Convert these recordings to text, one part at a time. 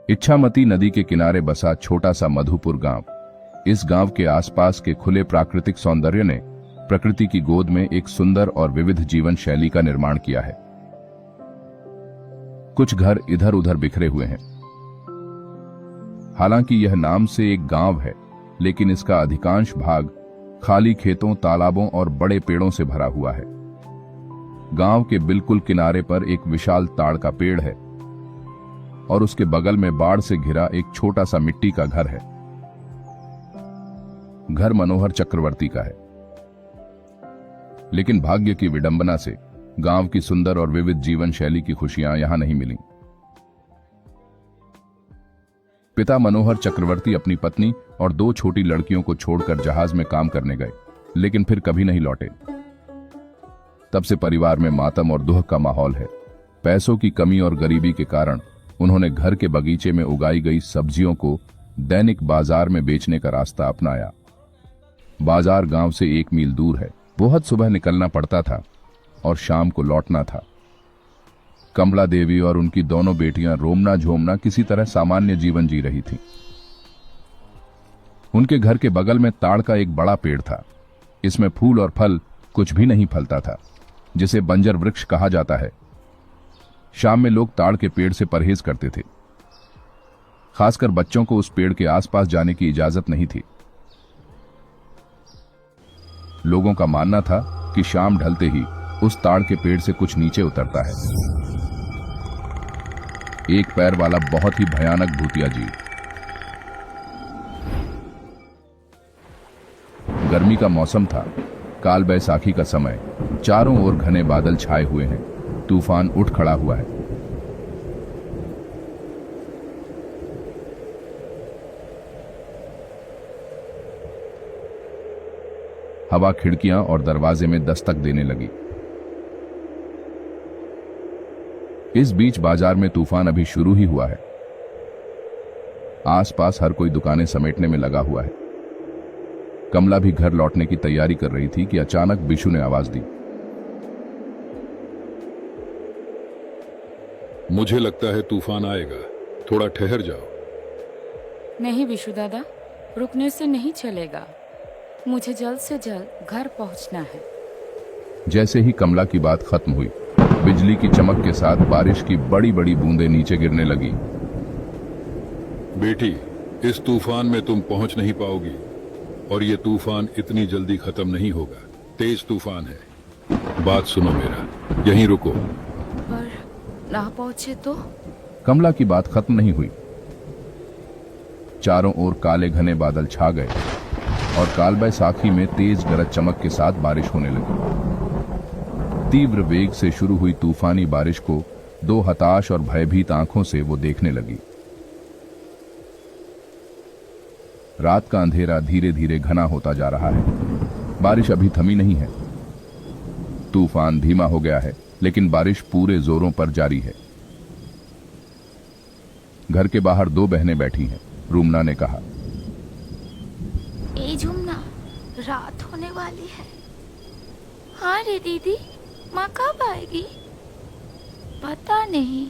इच्छामती नदी के किनारे बसा छोटा सा मधुपुर गांव। इस गांव के आसपास के खुले प्राकृतिक सौंदर्य ने प्रकृति की गोद में एक सुंदर और विविध जीवन शैली का निर्माण किया है। कुछ घर इधर उधर बिखरे हुए हैं। हालांकि यह नाम से एक गांव है, लेकिन इसका अधिकांश भाग खाली खेतों, तालाबों और बड़े पेड़ों से भरा हुआ है। गांव के बिल्कुल किनारे पर एक विशाल ताड़ का पेड़ है और उसके बगल में बाढ़ से घिरा एक छोटा सा मिट्टी का घर है। घर मनोहर चक्रवर्ती का है, लेकिन भाग्य की विडंबना से गांव की सुंदर और विविध जीवन शैली की खुशियां यहां नहीं मिली। पिता मनोहर चक्रवर्ती अपनी पत्नी और 2 छोटी लड़कियों को छोड़कर जहाज में काम करने गए, लेकिन फिर कभी नहीं लौटे। तब से परिवार में मातम और दुख का माहौल है। पैसों की कमी और गरीबी के कारण उन्होंने घर के बगीचे में उगाई गई सब्जियों को दैनिक बाजार में बेचने का रास्ता अपनाया। बाजार गांव से 1 मील दूर है। बहुत सुबह निकलना पड़ता था और शाम को लौटना था। कमला देवी और उनकी दोनों बेटियां रोमना झोमना किसी तरह सामान्य जीवन जी रही थीं। उनके घर के बगल में ताड़ का एक बड़ा पेड़ था। इसमें फूल और फल कुछ भी नहीं फलता था, जिसे बंजर वृक्ष कहा जाता है। शाम में लोग ताड़ के पेड़ से परहेज करते थे। खासकर बच्चों को उस पेड़ के आसपास जाने की इजाजत नहीं थी। लोगों का मानना था कि शाम ढलते ही उस ताड़ के पेड़ से कुछ नीचे उतरता है। एक पैर वाला बहुत ही भयानक भूतिया जीव। गर्मी का मौसम था, काल बैसाखी का समय। चारों ओर घने बादल छाए हुए हैं। तूफान उठ खड़ा हुआ है। हवा खिड़कियां और दरवाजे में दस्तक देने लगी। इस बीच बाजार में तूफान अभी शुरू ही हुआ है। आसपास हर कोई दुकानें समेटने में लगा हुआ है। कमला भी घर लौटने की तैयारी कर रही थी कि अचानक बिशु ने आवाज दी। मुझे लगता है तूफान आएगा, थोड़ा ठहर जाओ। नहीं बिशु दादा, रुकने से नहीं चलेगा। मुझे जल्द से जल्द घर पहुंचना है। जैसे ही कमला की बात खत्म हुई, बिजली की चमक के साथ बारिश की बड़ी बड़ी बूंदें नीचे गिरने लगी। बेटी, इस तूफान में तुम पहुंच नहीं पाओगी और ये तूफान इतनी जल्दी खत्म नहीं होगा। तेज तूफान है। बात सुनो मेरा, यहीं रुको। पर ना पहुंचे तो? कमला की बात खत्म नहीं हुई। चारों ओर काले घने बादल छा गए और काल बैसाखी में तेज गरज चमक के साथ बारिश होने लगी। तीव्र वेग से शुरू हुई तूफानी बारिश को 2 हताश और भयभीत आंखों से वो देखने लगी। रात का अंधेरा धीरे धीरे घना होता जा रहा है। बारिश अभी थमी नहीं है। तूफान धीमा हो गया है, लेकिन बारिश पूरे जोरों पर जारी है। घर के बाहर 2 बहनें बैठी हैं। रूमना ने कहा, ए झुमना, रात होने वाली है। हाँ रे दीदी, माँ कब आएगी? पता नहीं,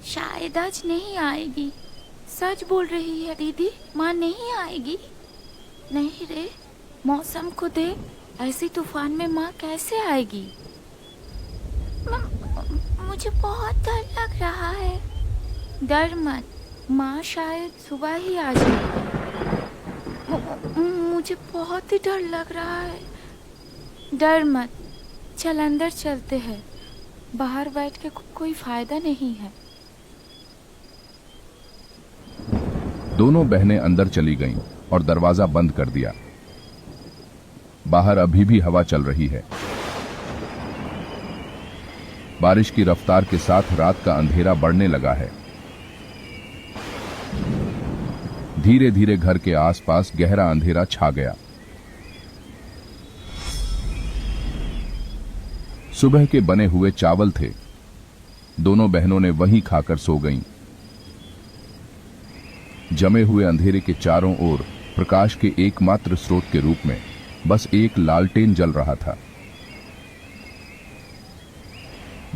शायद आज नहीं आएगी। सच बोल रही है दीदी, माँ नहीं आएगी। नहीं रे, मौसम को देख, ऐसी तूफान में माँ कैसे आएगी? मुझे बहुत डर लग रहा है। डर मत, माँ शायद सुबह ही आ जाएगी। मुझे बहुत ही डर लग रहा है। डर मत, चल अंदर चलते हैं। बाहर बैठ के कोई फायदा नहीं है। दोनों बहनें अंदर चली गईं और दरवाजा बंद कर दिया। बाहर अभी भी हवा चल रही है। बारिश की रफ्तार के साथ रात का अंधेरा बढ़ने लगा है। धीरे धीरे घर के आसपास गहरा अंधेरा छा गया। सुबह के बने हुए चावल थे। दोनों बहनों ने वहीं खाकर सो गईं। जमे हुए अंधेरे के चारों ओर प्रकाश के एकमात्र स्रोत के रूप में बस एक लालटेन जल रहा था।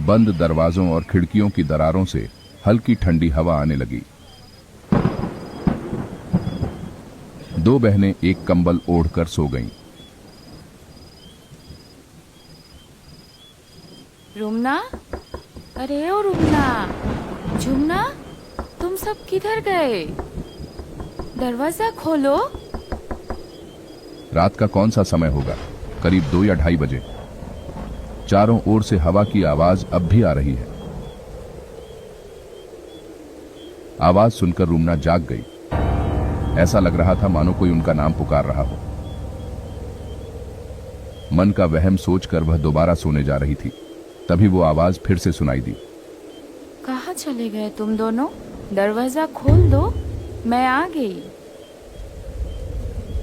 बंद दरवाजों और खिड़कियों की दरारों से हल्की ठंडी हवा आने लगी। दो बहनें एक कंबल ओढ़कर सो गईं। रुमना, अरे ओ रुमना, झुमना, तुम सब किधर गए? दरवाजा खोलो। रात का कौन सा समय होगा? करीब 2 या 2:30 बजे। चारों ओर से हवा की आवाज अब भी आ रही है। आवाज सुनकर रुमना जाग गई। ऐसा लग रहा था मानो कोई उनका नाम पुकार रहा हो। मन का वहम सोचकर वह दोबारा सोने जा रही थी, तभी वो आवाज फिर से सुनाई दी। कहाँ चले गए तुम दोनों? दरवाजा खोल दो, मैं आ गई।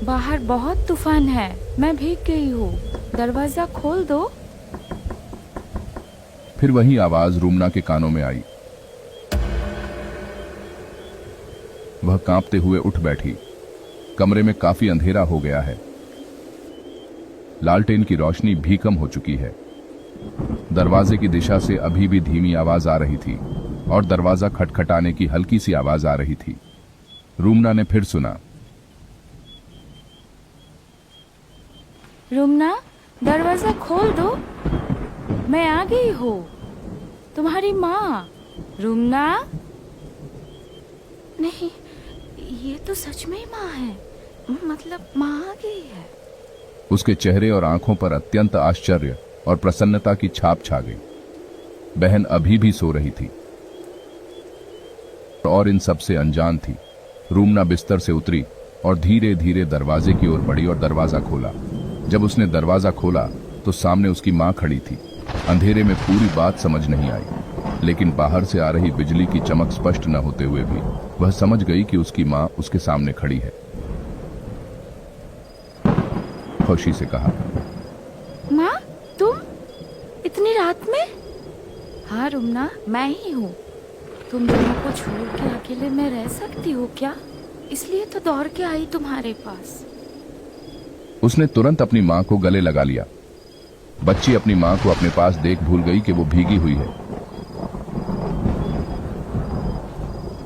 बाहर बहुत तूफान है, मैं भीग गई हूँ, दरवाजा खोल दो। फिर वही आवाज रुमना के कानों में आई। वह कांपते हुए उठ बैठी। कमरे में काफी अंधेरा हो गया है। लालटेन की रोशनी भी कम हो चुकी है। दरवाजे की दिशा से अभी भी धीमी आवाज आ रही थी और दरवाजा खटखटाने की हल्की सी आवाज आ रही थी। रुमना ने फिर सुना, रुमना, दरवाजा खोल दो, मैं आ गई हूँ, तुम्हारी माँ। रुमना, नहीं, ये तो सच में ही माँ है, मतलब माँ आ गई है। उसके चेहरे और आंखों पर अत्यंत आश्चर्य और प्रसन्नता की छाप छा गई। बहन अभी भी सो रही थी और इन सब से अनजान थी। रुमना बिस्तर से उतरी और धीरे धीरे दरवाजे की ओर बढ़ी और दरवाजा खोला। जब उसने दरवाजा खोला तो सामने उसकी माँ खड़ी थी। अंधेरे में पूरी बात समझ नहीं आई, लेकिन बाहर से आ रही बिजली की चमक स्पष्ट न होते हुए भी वह समझ गई कि उसकी माँ उसके सामने खड़ी है। खुशी से कहा, माँ, तुम इतनी रात में? हाँ रुमना, मैं ही हूँ। तुम दोनों को छोड़ के अकेले में रह सकती हो क्या? इसलिए तो दौड़ के आई तुम्हारे पास। उसने तुरंत अपनी माँ को गले लगा लिया। बच्ची अपनी माँ को अपने पास देख भूल गई कि वो भीगी हुई है।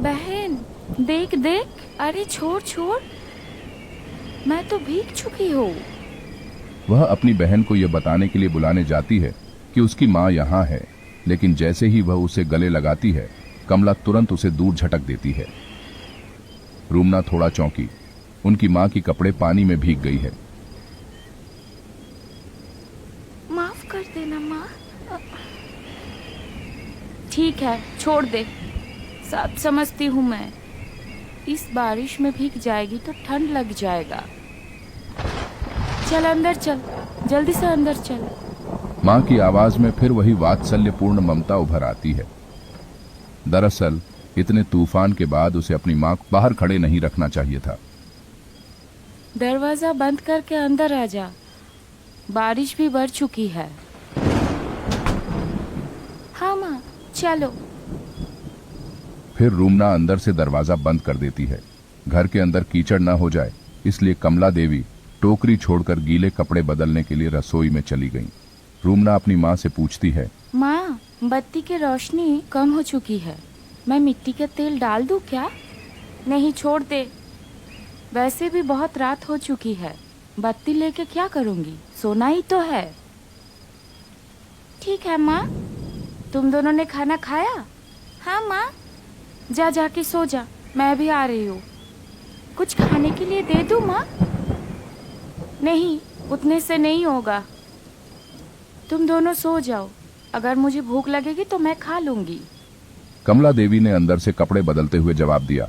बहन, देख देख, अरे छोड़ छोड़, मैं तो भीग चुकी हूँ। वह अपनी बहन को यह बताने के लिए बुलाने जाती है कि उसकी माँ यहाँ है, लेकिन जैसे ही वह उसे गले लगाती है, कमला तुरंत उसे दूर झटक देती है। रुमना थोड़ा चौंकी। उनकी माँ की कपड़े पानी में भीग गई है। माफ कर देना माँ। ठीक है, छोड़ दे, सब समझती हूँ मैं। इस बारिश में भीग जाएगी तो ठंड लग जाएगा। चल अंदर चल, जल्दी से अंदर चल। माँ की आवाज में फिर वही वात्सल्यपूर्ण ममता उभर आती है। दरअसल इतने तूफान के बाद उसे अपनी माँ को बाहर खड़े नहीं रखना चाहिए था। दरवाजा बंद करके अंदर आ जा, बारिश भी बढ़ चुकी है। हाँ माँ, चलो। फिर रुमना अंदर से दरवाजा बंद कर देती है। घर के अंदर कीचड़ न हो जाए, इसलिए कमला देवी टोकरी छोड़कर गीले कपड़े बदलने के लिए रसोई में चली गईं। रुमना अपनी माँ से पूछती है, माँ, बत्ती की रोशनी कम हो चुकी है, मैं मिट्टी का तेल डाल दूं क्या? नहीं, छोड़ दे, वैसे भी बहुत रात हो चुकी है, बत्ती लेके क्या करूंगी, सोना ही तो है। ठीक है माँ। तुम दोनों ने खाना खाया? हाँ माँ। जा जाके सो जा, मैं भी आ रही हूँ। कुछ खाने के लिए दे दूँ माँ? नहीं, उतने से नहीं होगा, तुम दोनों सो जाओ, अगर मुझे भूख लगेगी तो मैं खा लूंगी। कमला देवी ने अंदर से कपड़े बदलते हुए जवाब दिया।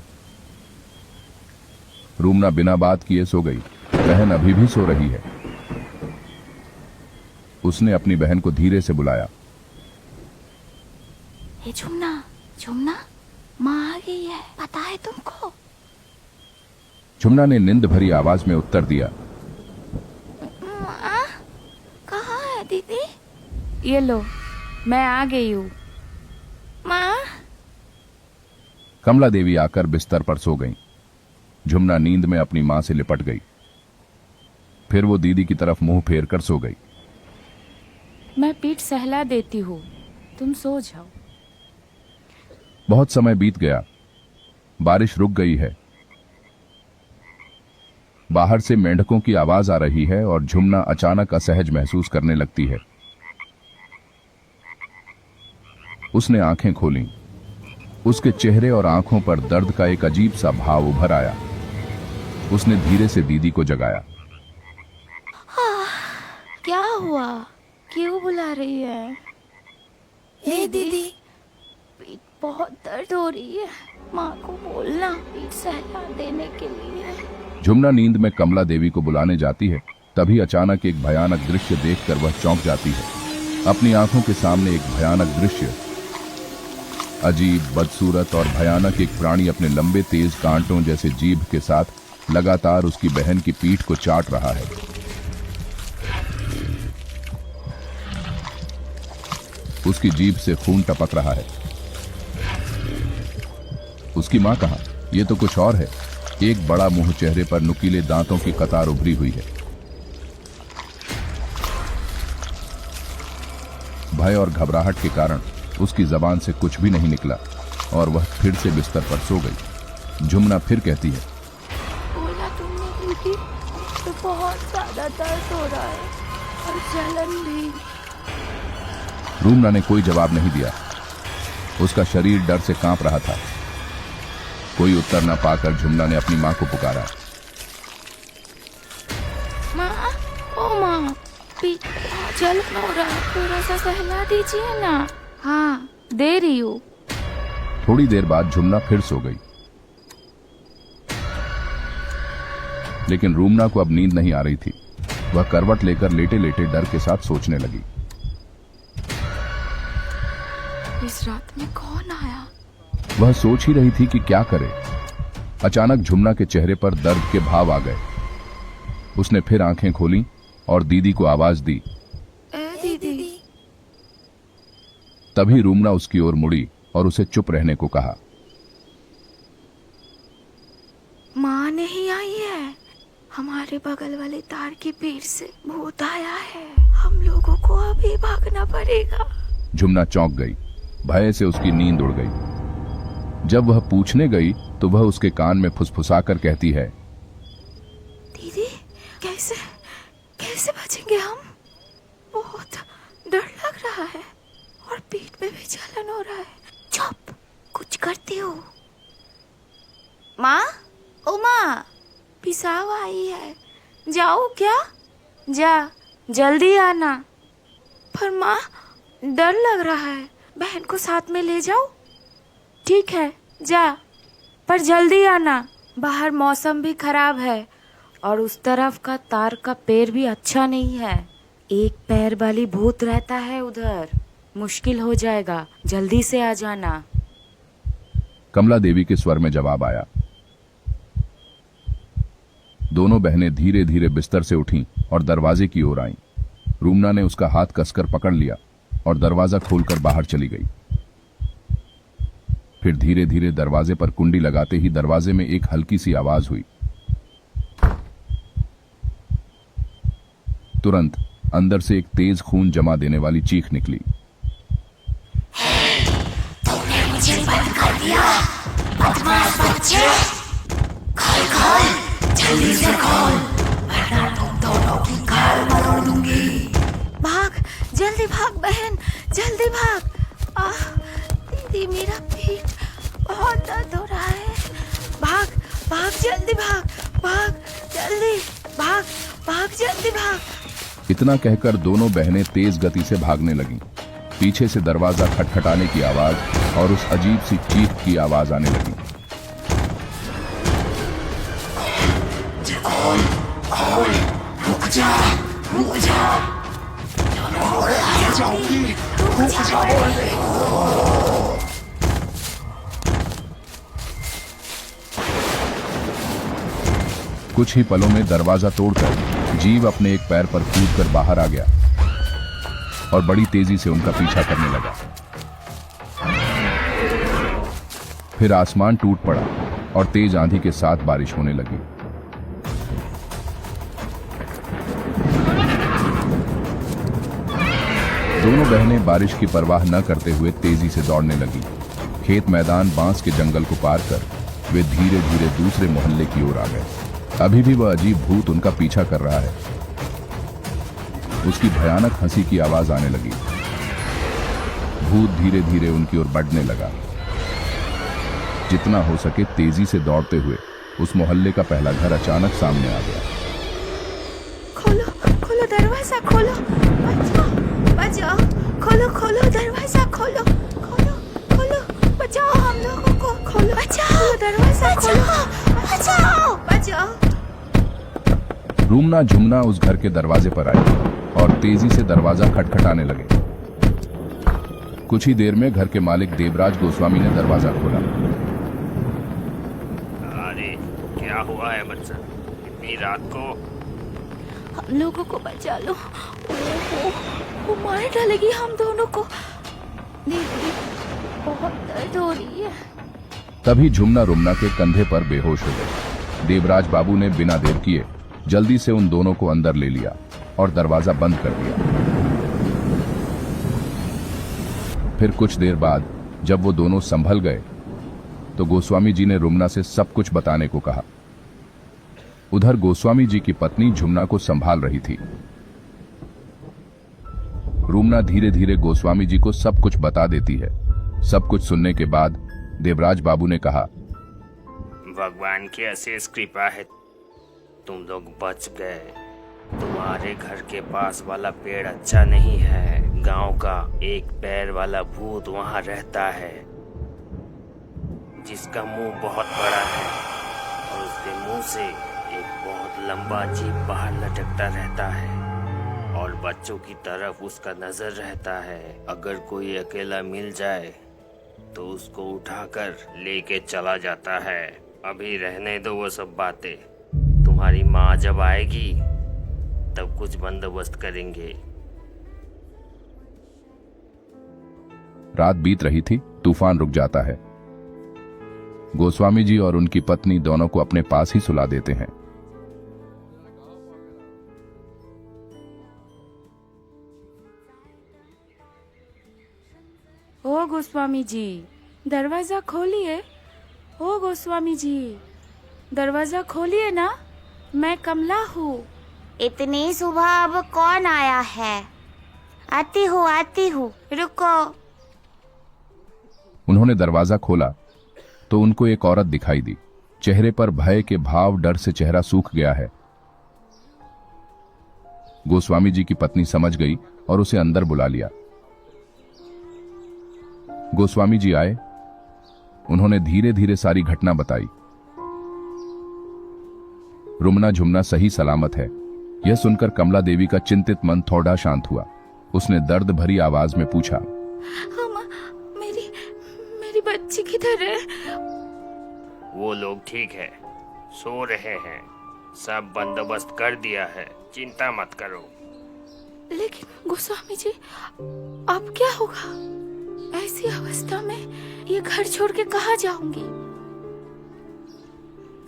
रुमना बिना बात किए सो गई। बहन अभी भी सो रही है। उसने अपनी बहन को धीरे से बुलाया। ये झुमना, झुमना, माँ आ गई है, पता है तुमको? झुमना ने नींद भरी आवाज में उत्तर दिया। माँ, कहाँ है दीदी? ये लो, मैं आ गई हूँ। माँ। कमला देवी आकर बिस्तर पर सो गईं। झुमना नींद में अपनी मां से लिपट गई। फिर वो दीदी की तरफ मुंह फेर कर सो गई। मैं पीठ सहला देती हूँ, तुम सो जाओ। बहुत समय बीत गया। बारिश रुक गई है। बाहर से मेंढकों की आवाज आ रही है और झुमना अचानक असहज महसूस करने लगती है। उसने आंखें खोलीं। उसके चेहरे और आंखों पर दर्द का एक अजीब सा भाव उभर आया। उसने धीरे से दीदी को जगाया। क्या हुआ? क्यों बुला रही है? हे दीदी, पीठ बहुत दर्द हो रही है। माँ को बोलना पीठ सहला देने के लिए। झुमना नींद में कमला देवी को बुलाने जाती है। तभी अचानक एक भयानक दृश्य देखकर वह चौंक जाती है। अपनी आंखों के सामने एक भयानक दृश्य, अजीब, बदसूरत और भयानक एक प्राणी अपने लंबे तेज कांटों जैसे जीभ के साथ लगातार उसकी बहन की पीठ को चाट रहा है। उसकी जीभ से खून टपक रहा है। उसकी मां कहां? यह तो कुछ और है। एक बड़ा मुंह, चेहरे पर नुकीले दांतों की कतार उभरी हुई है। भय और घबराहट के कारण उसकी जबान से कुछ भी नहीं निकला और वह फिर से बिस्तर पर सो गई। झुमना फिर कहती है, बोला तुमने दीदी, तो बहुत ज्यादा दर्द हो रहा है और जलन भी। रूमना ने कोई जवाब नहीं दिया। उसका शरीर डर से कांप रहा था। कोई उत्तर न पाकर झुमना ने अपनी मां को पुकारा। माँ, ओ माँ, पीठ जलन हो रहा है, थोड़ा सा सहला दीजिए ना। हाँ, दे रही हूँ। थोड़ी देर बाद झुमना फिर सो गई। लेकिन रूमना को अब नींद नहीं आ रही थी। वह करवट लेकर लेटे लेटे डर के साथ सोचने लगी। इस रात में कौन आया? वह सोच ही रही थी कि क्या करे। अचानक झुमना के चेहरे पर दर्द के भाव आ गए। उसने फिर आंखें खोलीं और दीदी को आवाज दी। दीदी। तभी रूमना उसकी ओर मुड़ी और उसे चुप रहने को कहा। माँ नहीं आई है। हमारे बगल वाले तार की पीठ से भूत आया है। हम लोगों को अभी भागना पड़ेगा। झुमना चौंक गई। भय से उसकी नींद उड़ गई। जब वह पूछने गई तो वह उसके कान में फुसफुसाकर कहती है, दीदी, कैसे कैसे बचेंगे हम? बहुत डर लग रहा है और पीठ में भी जलन हो रहा है। चुप, कुछ करती हो। माँ, ओ माँ, पिसाव आई है। जाओ क्या? जा, जल्दी आना। पर माँ, डर लग रहा है। बहन को साथ में ले जाओ। ठीक है, जा, पर जल्दी आना। बाहर मौसम भी खराब है और उस तरफ का तार का पेड़ भी अच्छा नहीं है। एक पैर वाली भूत रहता है उधर। मुश्किल हो जाएगा। जल्दी से आ जाना। कमला देवी के स्वर में जवाब आया। दोनों बहनें धीरे धीरे बिस्तर से उठीं और दरवाजे की ओर आईं। रूमना ने उसका हाथ कसकर पकड़ लिया और दरवाजा खोलकर बाहर चली गई। फिर धीरे धीरे दरवाजे पर कुंडी लगाते ही दरवाजे में एक हल्की सी आवाज हुई। तुरंत अंदर से एक तेज खून जमा देने वाली चीख निकली। तुमने मुझे बंद कर दिया, बदमाश बच्चे। खोल खोल, जल्दी से खोल, वरना तुम दोनों की गाल मरोड़ दूंगी। भाग, जल्दी भाग बहन, जल्दी भाग। दीदी, मेरा पीठ बहुत दर्द हो रहा है। भाग भाग, जल्दी भाग, भाग जल्दी, भाग भाग, जल्दी भाग। इतना कहकर दोनों बहनें तेज गति से भागने लगीं। पीछे से दरवाजा खटखटाने की आवाज और उस अजीब सी चीख की आवाज आने लगी। रुक जा, रुक जा। कुछ ही पलों में दरवाजा तोड़कर जीव अपने एक पैर पर कूदकर बाहर आ गया और बड़ी तेजी से उनका पीछा करने लगा। फिर आसमान टूट पड़ा और तेज आंधी के साथ बारिश होने लगी। दोनों बहनें बारिश की परवाह न करते हुए तेजी से दौड़ने लगी। खेत, मैदान, बांस के जंगल को पार कर वे धीरे धीरे दूसरे मोहल्ले की ओर आ गए। अभी भी वह अजीब भूत उनका पीछा कर रहा है। उसकी भयानक हंसी की आवाज आने लगी। भूत धीरे धीरे उनकी ओर बढ़ने लगा। जितना हो सके तेजी से दौड़ते हुए उस मोहल्ले का पहला घर अचानक सामने आ गया। खोलो खोलो दरवाजा खोलो, बचाओ बचाओ, खोलो खोलो दरवाजा खोलो, खोलो खोलो, बचाओ हम लोगों को, खोलो बचाओ दरवाजा खोलो, बचाओ बचाओ। रूमना झुमना उस घर के दरवाजे पर आई और तेजी से दरवाजा खटखटाने लगे। कुछ ही देर में घर के मालिक देवराज गोस्वामी ने दरवाजा खोला। अरे क्या हुआ है बच्चा, इतनी रात को? हम लोगों को बचा लो, वो मार डालेगी हम दोनों को। दीदी बहुत दर्द हो रही है। तभी झुमना रुमना के कंधे पर बेहोश हो गए। देवराज बाबू ने बिना देर किए जल्दी से उन दोनों को अंदर ले लिया और दरवाजा बंद कर दिया। फिर कुछ देर बाद जब वो दोनों संभल गए तो गोस्वामी जी ने रुमना से सब कुछ बताने को कहा। उधर गोस्वामी जी की पत्नी झुमना को संभाल रही थी। रुमना धीरे धीरे गोस्वामी जी को सब कुछ बता देती है। सब कुछ सुनने के बाद देवराज बाबू ने कहा, भगवान की अशेष कृपा है, तुम लोग बच गए। तुम्हारे घर के पास वाला पेड़ अच्छा नहीं है। गांव का एक पैर वाला भूत वहां रहता है, जिसका मुंह बहुत बड़ा है और उसके मुंह से एक बहुत लंबा जीभ बाहर लटकता रहता है और बच्चों की तरफ उसका नजर रहता है। अगर कोई अकेला मिल जाए तो उसको उठाकर लेके चला जाता है। अभी रहने दो वो सब बातें, तुम्हारी माँ जब आएगी तब कुछ बंदोबस्त करेंगे। रात बीत रही थी, तूफान रुक जाता है। गोस्वामी जी और उनकी पत्नी दोनों को अपने पास ही सुला देते हैं। ओ गोस्वामी जी, दरवाजा खोलिए। ओ गोस्वामी जी, दरवाजा खोलिए ना, मैं कमला हूँ। इतनी सुबह अब कौन आया है? आती हूँ, रुको। उन्होंने दरवाजा खोला तो उनको एक औरत दिखाई दी। चेहरे पर भय के भाव, डर से चेहरा सूख गया है। गोस्वामी जी की पत्नी समझ गई और उसे अंदर बुला लिया। गोस्वामी जी आए। उन्होंने धीरे धीरे सारी घटना बताई। रुमना झुमना सही सलामत है, यह सुनकर कमला देवी का चिंतित मन थोड़ा शांत हुआ। उसने दर्द भरी आवाज में पूछा, मेरी बच्ची किधर है? वो लोग ठीक है, सो रहे हैं। सब बंदोबस्त कर दिया है, चिंता मत करो। लेकिन गोस्वामी जी, अब क्या होगा? ऐसी अवस्था में ये घर छोड़ के कहाँ जाऊंगी?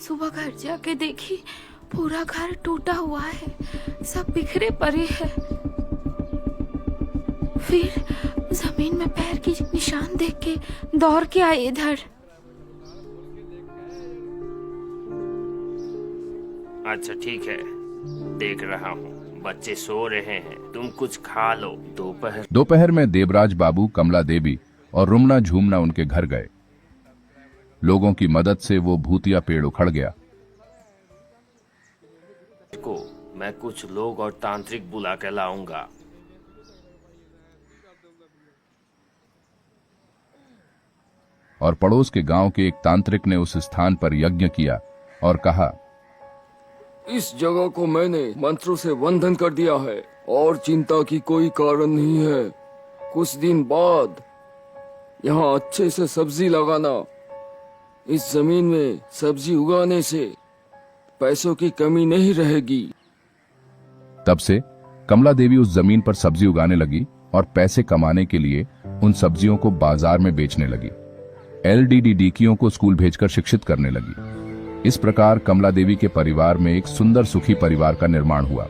सुबह घर जाके देखी, पूरा घर टूटा हुआ है, सब बिखरे पड़े हैं। फिर जमीन में पैर की निशान देख के दौड़ के आए इधर। अच्छा ठीक है, देख रहा हूँ। बच्चे सो रहे हैं, तुम कुछ खा लो। दोपहर में देवराज बाबू, कमला देवी और रुमना झूमना उनके घर गए। लोगों की मदद से वो भूतिया पेड़ उखड़ गया। को मैं कुछ लोग और तांत्रिक बुला के लाऊंगा। और पड़ोस के गांव के एक तांत्रिक ने उस स्थान पर यज्ञ किया और कहा, इस जगह को मैंने मंत्रों से बंधन कर दिया है और चिंता की कोई कारण नहीं है। कुछ दिन बाद यहाँ अच्छे से सब्जी लगाना। इस जमीन में सब्जी उगाने से पैसों की कमी नहीं रहेगी। तब से कमला देवी उस जमीन पर सब्जी उगाने लगी और पैसे कमाने के लिए उन सब्जियों को बाजार में बेचने लगी। LDDDकियों को स्कूल भेजकर शिक्षित करने लगी। इस प्रकार कमला देवी के परिवार में एक सुंदर सुखी परिवार का निर्माण हुआ।